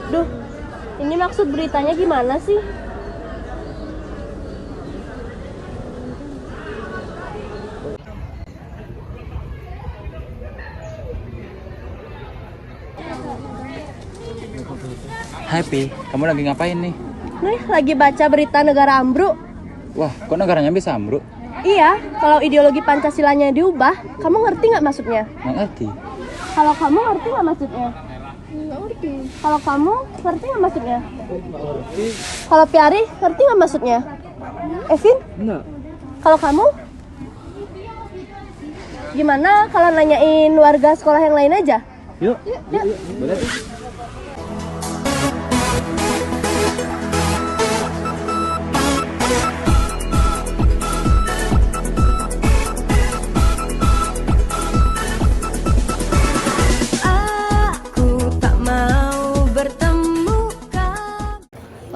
Duh, ini maksud beritanya gimana sih? Hai Pi, kamu lagi ngapain nih? Nih, lagi baca berita negara ambruk. Wah, kok negaranya bisa ambruk? Iya, kalau ideologi Pancasilanya diubah, kamu ngerti nggak maksudnya? Nggak ngerti. Kalau kamu ngerti nggak maksudnya? Nggak ngerti. Kalau kamu ngerti nggak maksudnya? Kalau Piari ngerti nggak maksudnya? Evin? Enggak. Kalau kamu? Gimana kalau nanyain warga sekolah yang lain aja? Yuk. Boleh tuh.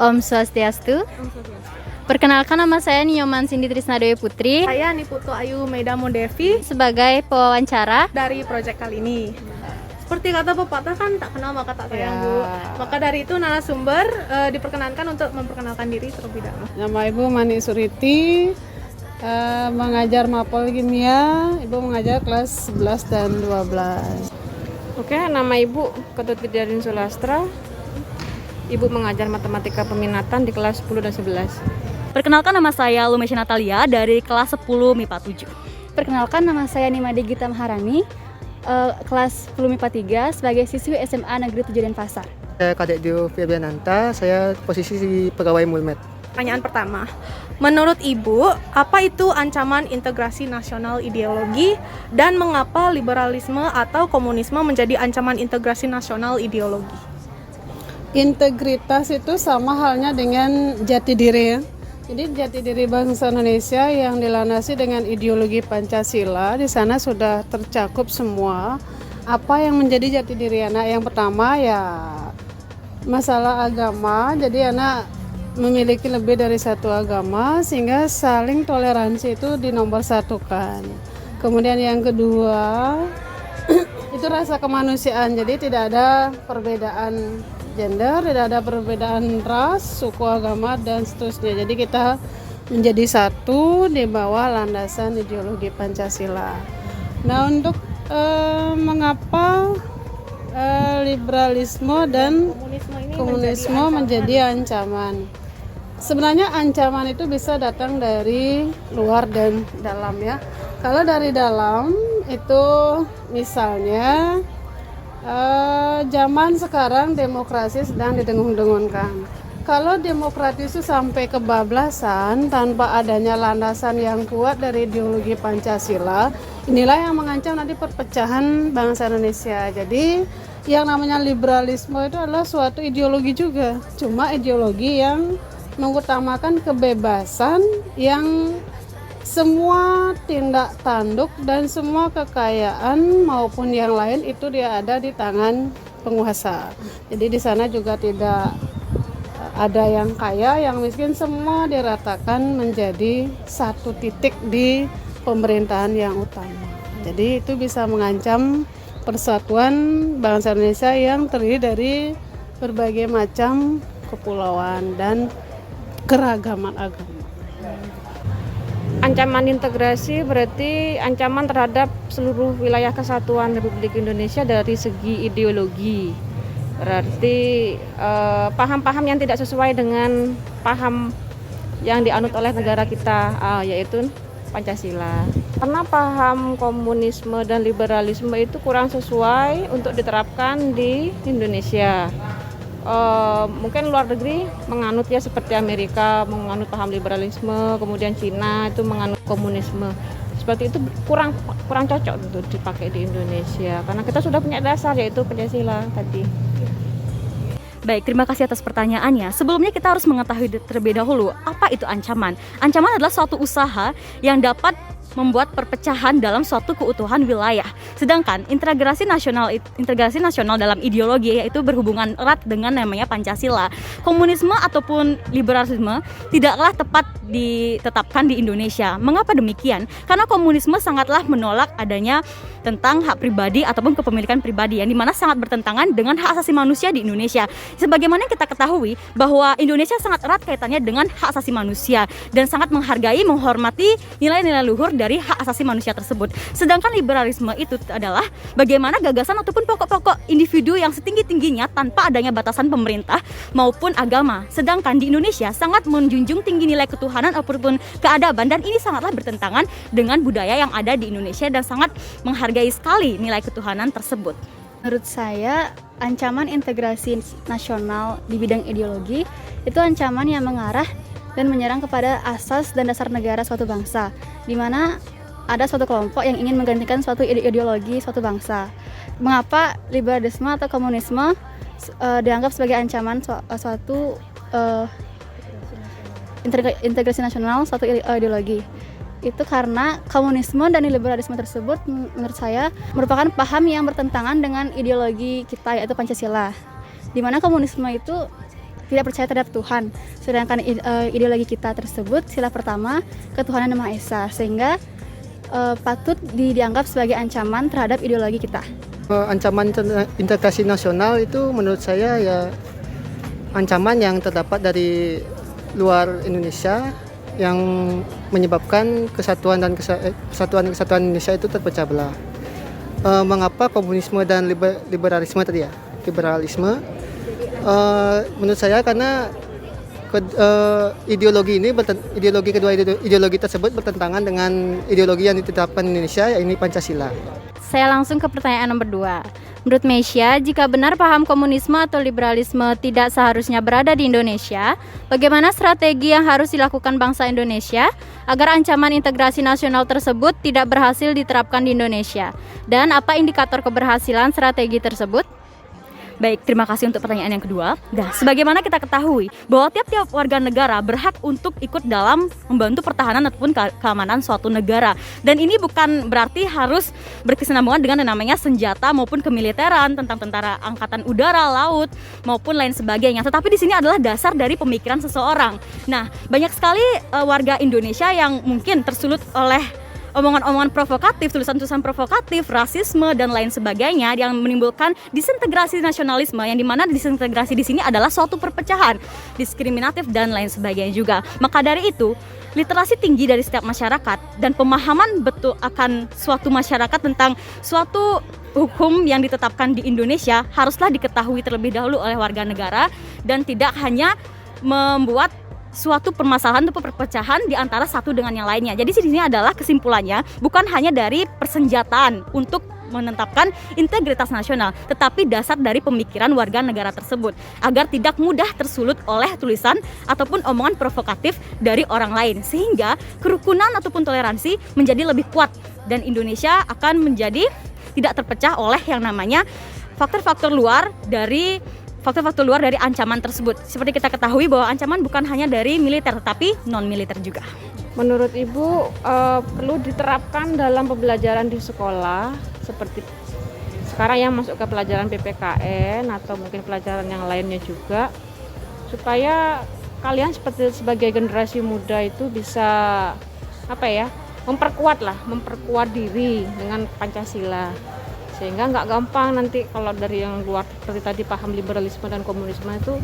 Om Swastiastu. Perkenalkan, nama saya Nyoman Cindy Trisna Dewi Putri Saya Niputu Ayu Meidamo Devi sebagai pewawancara. dari proyek kali ini. Seperti kata pepatah kan, tak kenal maka tak sayang, Bu. Maka dari itu narasumber diperkenankan untuk memperkenalkan diri terlebih dahulu. Nama Ibu Mani Suriti, mengajar Mapol Kimia. Ibu mengajar kelas 11 dan 12. Oke, nama Ibu Ketut Widyadin Sulastra. Ibu mengajar matematika peminatan di kelas 10 dan 11. Perkenalkan, nama saya Lumesha Natalia dari kelas 10 MIPA 7. Perkenalkan, nama saya Nimade Gita Maharani, kelas 10 MIPA 3 sebagai siswi SMA Negeri 7 Denpasar. Saya Kadek Dio Firbiananta, saya posisi di pegawai Mulmed. Pertanyaan pertama, menurut Ibu, apa itu ancaman integrasi nasional ideologi dan mengapa liberalisme atau komunisme menjadi ancaman integrasi nasional ideologi? Integritas itu sama halnya dengan jati diri ya. Jadi jati diri bangsa Indonesia yang dilandasi dengan ideologi Pancasila, di sana sudah tercakup semua apa yang menjadi jati diri anak. Yang pertama ya masalah agama, jadi anak memiliki lebih dari satu agama sehingga saling toleransi itu dinomorsatukan. Kemudian yang kedua itu rasa kemanusiaan, jadi tidak ada perbedaan gender, tidak ada perbedaan ras, suku, agama, dan seterusnya. Jadi kita menjadi satu di bawah landasan ideologi Pancasila. Nah, untuk mengapa liberalisme dan komunisme menjadi ancaman? Sebenarnya ancaman itu bisa datang dari luar dan dalam ya. Kalau dari dalam itu misalnya zaman sekarang demokrasi sedang didengung-dengungkan. Kalau demokratis itu sampai kebablasan tanpa adanya landasan yang kuat dari ideologi Pancasila, inilah yang mengancam nanti perpecahan bangsa Indonesia. Jadi yang namanya liberalisme itu adalah suatu ideologi juga, cuma ideologi yang mengutamakan kebebasan, yang semua tindak tanduk dan semua kekayaan maupun yang lain itu dia ada di tangan penguasa. Jadi di sana juga tidak ada yang kaya, yang miskin, semua diratakan menjadi satu titik di pemerintahan yang utama. Jadi itu bisa mengancam persatuan bangsa Indonesia yang terdiri dari berbagai macam kepulauan dan keragaman agama. Ancaman integrasi berarti ancaman terhadap seluruh wilayah kesatuan Republik Indonesia dari segi ideologi. Berarti paham-paham yang tidak sesuai dengan paham yang dianut oleh negara kita, yaitu Pancasila. Karena paham komunisme dan liberalisme itu kurang sesuai untuk diterapkan di Indonesia. Mungkin luar negeri menganut ya, seperti Amerika menganut paham liberalisme, kemudian Cina itu menganut komunisme. Seperti itu kurang cocok untuk dipakai di Indonesia karena kita sudah punya dasar yaitu Pancasila tadi. Baik, terima kasih atas pertanyaannya. Sebelumnya kita harus mengetahui terlebih dahulu apa itu ancaman. Ancaman adalah suatu usaha yang dapat membuat perpecahan dalam suatu keutuhan wilayah. Sedangkan integrasi nasional dalam ideologi yaitu berhubungan erat dengan namanya Pancasila. Komunisme ataupun liberalisme tidaklah tepat ditetapkan di Indonesia. Mengapa demikian? Karena komunisme sangatlah menolak adanya tentang hak pribadi ataupun kepemilikan pribadi yang dimana sangat bertentangan dengan hak asasi manusia di Indonesia. Sebagaimana kita ketahui bahwa Indonesia sangat erat kaitannya dengan hak asasi manusia dan sangat menghargai, menghormati nilai-nilai luhur dari hak asasi manusia tersebut. Sedangkan liberalisme itu adalah bagaimana gagasan ataupun pokok-pokok individu yang setinggi-tingginya tanpa adanya batasan pemerintah maupun agama. Sedangkan di Indonesia sangat menjunjung tinggi nilai ketuhanan ataupun keadaban, dan ini sangatlah bertentangan dengan budaya yang ada di Indonesia dan sangat menghargai sekali nilai ketuhanan tersebut. Menurut saya, ancaman integrasi nasional di bidang ideologi itu ancaman yang mengarah dan menyerang kepada asas dan dasar negara suatu bangsa, di mana ada suatu kelompok yang ingin menggantikan suatu ideologi suatu bangsa. Mengapa liberalisme atau komunisme dianggap sebagai ancaman suatu integrasi nasional suatu ideologi? Itu karena komunisme dan liberalisme tersebut menurut saya merupakan paham yang bertentangan dengan ideologi kita, yaitu Pancasila, di mana komunisme itu tidak percaya terhadap Tuhan, sedangkan ideologi kita tersebut sila pertama ketuhanan Yang Maha Esa, sehingga patut dianggap sebagai ancaman terhadap ideologi kita. Ancaman integrasi nasional itu menurut saya ya ancaman yang terdapat dari luar Indonesia yang menyebabkan kesatuan Indonesia itu terpecah belah. Mengapa komunisme dan liberalisme tadi ya? Liberalisme menurut saya karena ideologi tersebut bertentangan dengan ideologi yang ditetapkan Indonesia, yaitu Pancasila. Saya langsung ke pertanyaan nomor 2. Menurut Meisya, jika benar paham komunisme atau liberalisme tidak seharusnya berada di Indonesia, bagaimana strategi yang harus dilakukan bangsa Indonesia agar ancaman integrasi nasional tersebut tidak berhasil diterapkan di Indonesia? Dan apa indikator keberhasilan strategi tersebut? Baik, terima kasih untuk pertanyaan yang kedua. Nah, sebagaimana kita ketahui bahwa tiap-tiap warga negara berhak untuk ikut dalam membantu pertahanan ataupun keamanan suatu negara. Dan ini bukan berarti harus berkesinambungan dengan yang namanya senjata maupun kemiliteran, tentang tentara angkatan udara, laut, maupun lain sebagainya. Tetapi di sini adalah dasar dari pemikiran seseorang. Nah, banyak sekali warga Indonesia yang mungkin tersulut oleh omongan-omongan provokatif, tulisan-tulisan provokatif, rasisme dan lain sebagainya yang menimbulkan disintegrasi nasionalisme, yang dimana disintegrasi di sini adalah suatu perpecahan, diskriminatif dan lain sebagainya juga. Maka dari itu, literasi tinggi dari setiap masyarakat dan pemahaman betul akan suatu masyarakat tentang suatu hukum yang ditetapkan di Indonesia haruslah diketahui terlebih dahulu oleh warga negara dan tidak hanya membuat suatu permasalahan atau perpecahan di antara satu dengan yang lainnya. Jadi di sini adalah kesimpulannya bukan hanya dari persenjataan untuk menetapkan integritas nasional, tetapi dasar dari pemikiran warga negara tersebut agar tidak mudah tersulut oleh tulisan ataupun omongan provokatif dari orang lain, sehingga kerukunan ataupun toleransi menjadi lebih kuat dan Indonesia akan menjadi tidak terpecah oleh yang namanya faktor-faktor luar dari ancaman tersebut. Seperti kita ketahui bahwa ancaman bukan hanya dari militer tetapi non-militer juga. Menurut Ibu, perlu diterapkan dalam pembelajaran di sekolah seperti sekarang yang masuk ke pelajaran PPKN atau mungkin pelajaran yang lainnya juga, supaya kalian sebagai generasi muda itu bisa memperkuat diri dengan Pancasila, sehingga nggak gampang nanti kalau dari yang luar seperti tadi paham liberalisme dan komunisme itu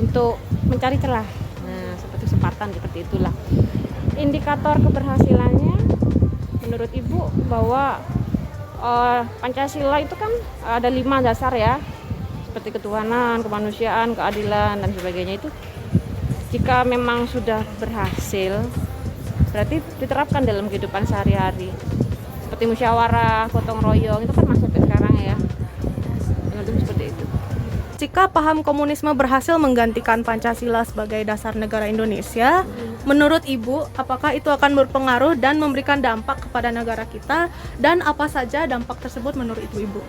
untuk mencari celah. Nah, seperti kesempatan seperti itulah. Indikator keberhasilannya menurut Ibu bahwa Pancasila itu kan ada 5 dasar ya, seperti ketuhanan, kemanusiaan, keadilan dan sebagainya. Itu jika memang sudah berhasil berarti diterapkan dalam kehidupan sehari-hari. Seperti musyawarah, gotong royong itu kan masuk ke sekarang ya. Seperti itu. Jika paham komunisme berhasil menggantikan Pancasila sebagai dasar negara Indonesia, menurut Ibu, apakah itu akan berpengaruh dan memberikan dampak kepada negara kita, dan apa saja dampak tersebut menurut Ibu?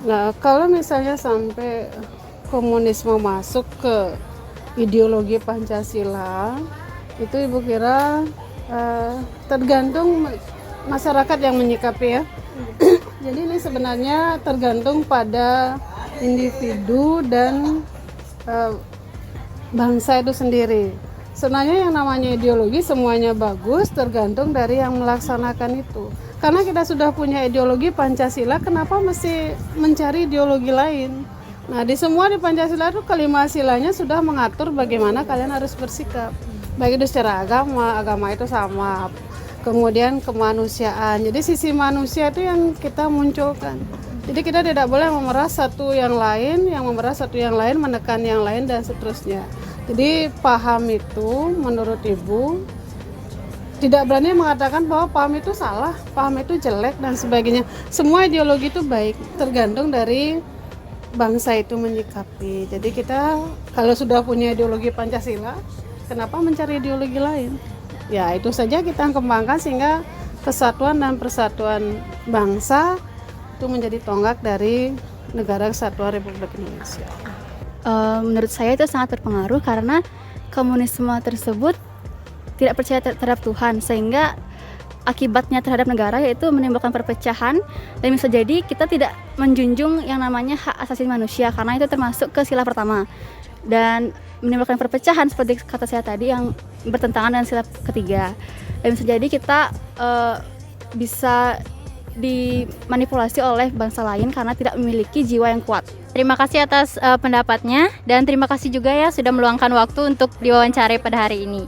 Nah, kalau misalnya sampai komunisme masuk ke ideologi Pancasila, itu Ibu kira tergantung masyarakat yang menyikapi ya. Jadi ini sebenarnya tergantung pada individu dan bangsa itu sendiri. Sebenarnya yang namanya ideologi semuanya bagus, tergantung dari yang melaksanakan itu. Karena kita sudah punya ideologi Pancasila, kenapa mesti mencari ideologi lain? Nah, di Pancasila itu kelima silanya sudah mengatur bagaimana kalian harus bersikap. Baik itu secara agama itu sama. Kemudian kemanusiaan. Jadi sisi manusia itu yang kita munculkan. Jadi kita tidak boleh memeras satu yang lain, menekan yang lain dan seterusnya. Jadi paham itu menurut Ibu tidak berani mengatakan bahwa paham itu salah, paham itu jelek dan sebagainya. Semua ideologi itu baik, tergantung dari bangsa itu menyikapi. Jadi kita kalau sudah punya ideologi Pancasila, kenapa mencari ideologi lain? Ya itu saja kita kembangkan sehingga kesatuan dan persatuan bangsa itu menjadi tonggak dari Negara Kesatuan Republik Indonesia. Menurut saya itu sangat berpengaruh karena komunisme tersebut tidak percaya terhadap Tuhan, sehingga akibatnya terhadap negara yaitu menimbulkan perpecahan, dan bisa jadi kita tidak menjunjung yang namanya hak asasi manusia karena itu termasuk ke sila pertama, dan menimbulkan perpecahan seperti kata saya tadi yang bertentangan dengan sila ketiga, dan bisa jadi kita bisa dimanipulasi oleh bangsa lain karena tidak memiliki jiwa yang kuat. Terima kasih atas pendapatnya, dan terima kasih juga ya sudah meluangkan waktu untuk diwawancarai pada hari ini.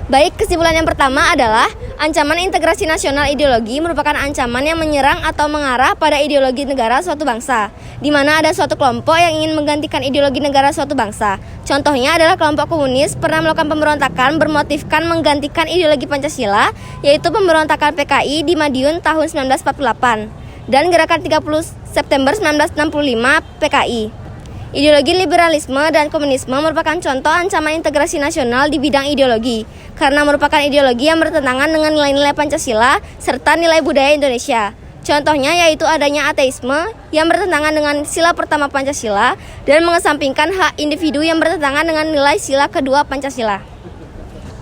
Baik, kesimpulan yang pertama adalah ancaman integrasi nasional ideologi merupakan ancaman yang menyerang atau mengarah pada ideologi negara suatu bangsa, di mana ada suatu kelompok yang ingin menggantikan ideologi negara suatu bangsa. Contohnya adalah kelompok komunis pernah melakukan pemberontakan bermotifkan menggantikan ideologi Pancasila, yaitu pemberontakan PKI di Madiun tahun 1948 dan gerakan 30 September 1965 PKI. Ideologi liberalisme dan komunisme merupakan contoh ancaman integrasi nasional di bidang ideologi, karena merupakan ideologi yang bertentangan dengan nilai-nilai Pancasila serta nilai budaya Indonesia. Contohnya yaitu adanya ateisme yang bertentangan dengan sila pertama Pancasila dan mengesampingkan hak individu yang bertentangan dengan nilai sila kedua Pancasila.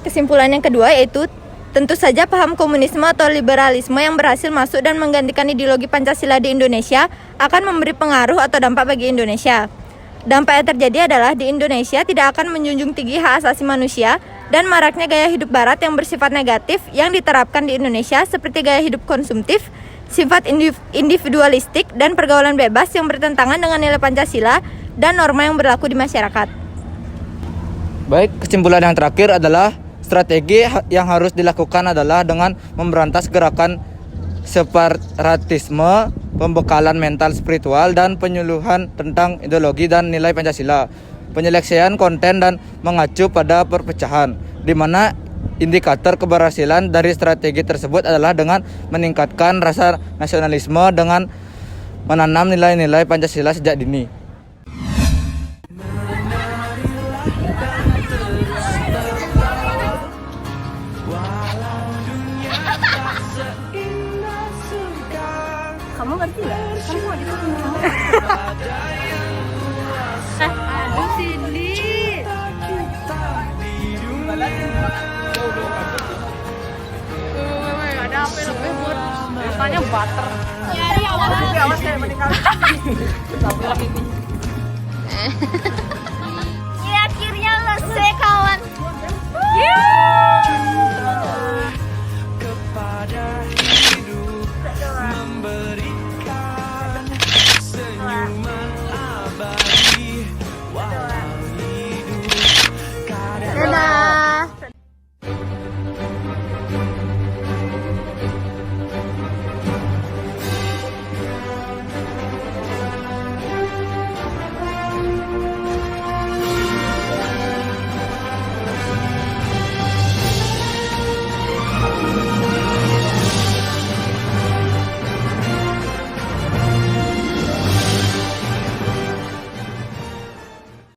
Kesimpulan yang kedua yaitu tentu saja paham komunisme atau liberalisme yang berhasil masuk dan menggantikan ideologi Pancasila di Indonesia akan memberi pengaruh atau dampak bagi Indonesia. Dampak yang terjadi adalah di Indonesia tidak akan menjunjung tinggi hak asasi manusia dan maraknya gaya hidup barat yang bersifat negatif yang diterapkan di Indonesia seperti gaya hidup konsumtif, sifat individualistik, dan pergaulan bebas yang bertentangan dengan nilai Pancasila dan norma yang berlaku di masyarakat. Baik, kesimpulan yang terakhir adalah strategi yang harus dilakukan adalah dengan memberantas gerakan separatisme, pembekalan mental spiritual, dan penyuluhan tentang ideologi dan nilai Pancasila, penyeleksian konten dan mengacu pada perpecahan, di mana indikator keberhasilan dari strategi tersebut adalah dengan meningkatkan rasa nasionalisme dengan menanam nilai-nilai Pancasila sejak dini. Kamu ngerti nggak? Kamu mau ditanya. Aduh Cindy. Ada apa lebih buat misalnya butter. Nyari awal. Awas kayak meninggal. Ya akhirnya selesai kawan. Dadah.